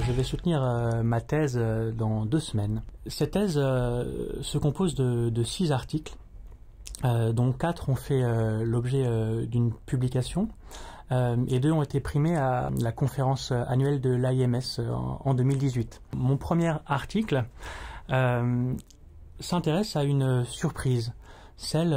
je vais soutenir ma thèse dans 2 semaines. Cette thèse se compose de 6 articles, dont 4 ont fait l'objet d'une publication et 2 ont été primés à la conférence annuelle de l'AIMS en 2018. Mon premier article s'intéresse à une surprise, celle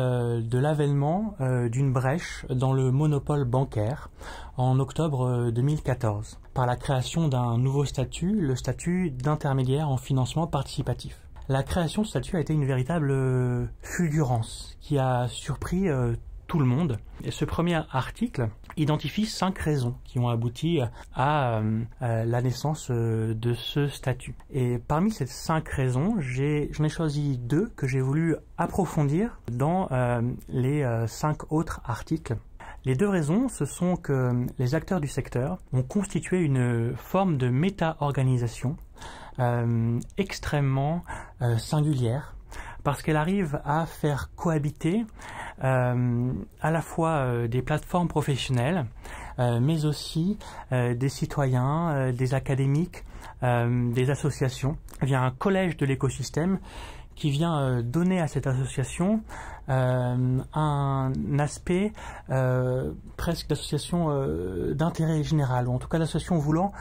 de l'avènement d'une brèche dans le monopole bancaire en octobre 2014, par la création d'un nouveau statut, le statut d'intermédiaire en financement participatif. La création de ce statut a été une véritable fulgurance qui a surpris tout le monde. Et ce premier article identifie 5 raisons qui ont abouti à la naissance de ce statut. Et parmi ces 5 raisons, j'en ai choisi 2 que j'ai voulu approfondir dans les 5 autres articles. Les 2 raisons, ce sont que les acteurs du secteur ont constitué une forme de méta-organisation extrêmement singulière, parce qu'elle arrive à faire cohabiter à la fois des plateformes professionnelles, mais aussi des citoyens, des académiques, des associations. Il y a un collège de l'écosystème qui vient donner à cette association un aspect presque d'association d'intérêt général, ou en tout cas d'association voulant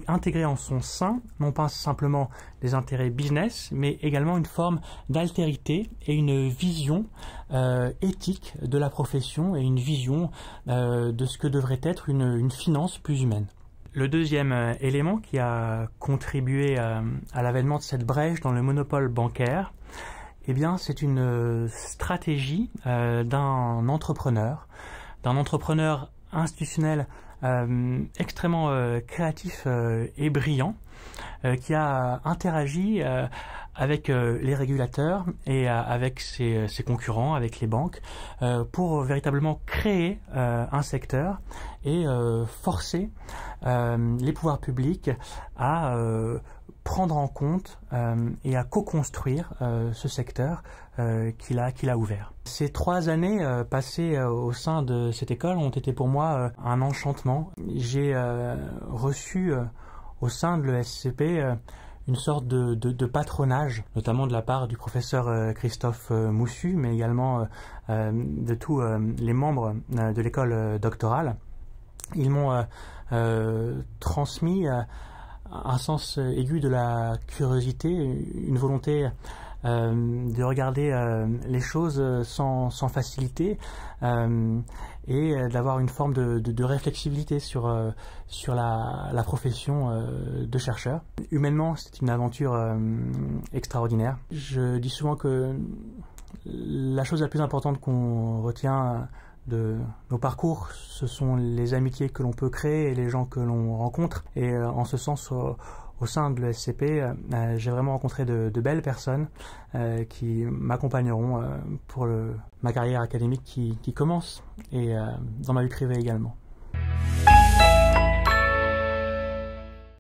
intégrer en son sein, non pas simplement des intérêts business, mais également une forme d'altérité et une vision éthique de la profession et une vision de ce que devrait être une finance plus humaine. Le deuxième élément qui a contribué à l'avènement de cette brèche dans le monopole bancaire, eh bien, c'est une stratégie d'un entrepreneur institutionnel extrêmement créatif et brillant, qui a interagi avec les régulateurs et avec ses concurrents, avec les banques, pour véritablement créer un secteur et forcer les pouvoirs publics à prendre en compte et à co-construire ce secteur qu'il a ouvert. Ces 3 années passées au sein de cette école ont été pour moi un enchantement. J'ai reçu au sein de l'ESCP une sorte de patronage, notamment de la part du professeur Christophe Moussu, mais également de tous les membres de l'école doctorale. Ils m'ont transmis un sens aigu de la curiosité, une volonté de regarder les choses sans facilité et d'avoir une forme de réflexibilité sur la profession de chercheur. Humainement, c'est une aventure extraordinaire. Je dis souvent que la chose la plus importante qu'on retient de nos parcours, ce sont les amitiés que l'on peut créer et les gens que l'on rencontre. Et en ce sens, au sein de l'ESCP, j'ai vraiment rencontré de belles personnes qui m'accompagneront pour ma carrière académique qui commence et dans ma vie privée également.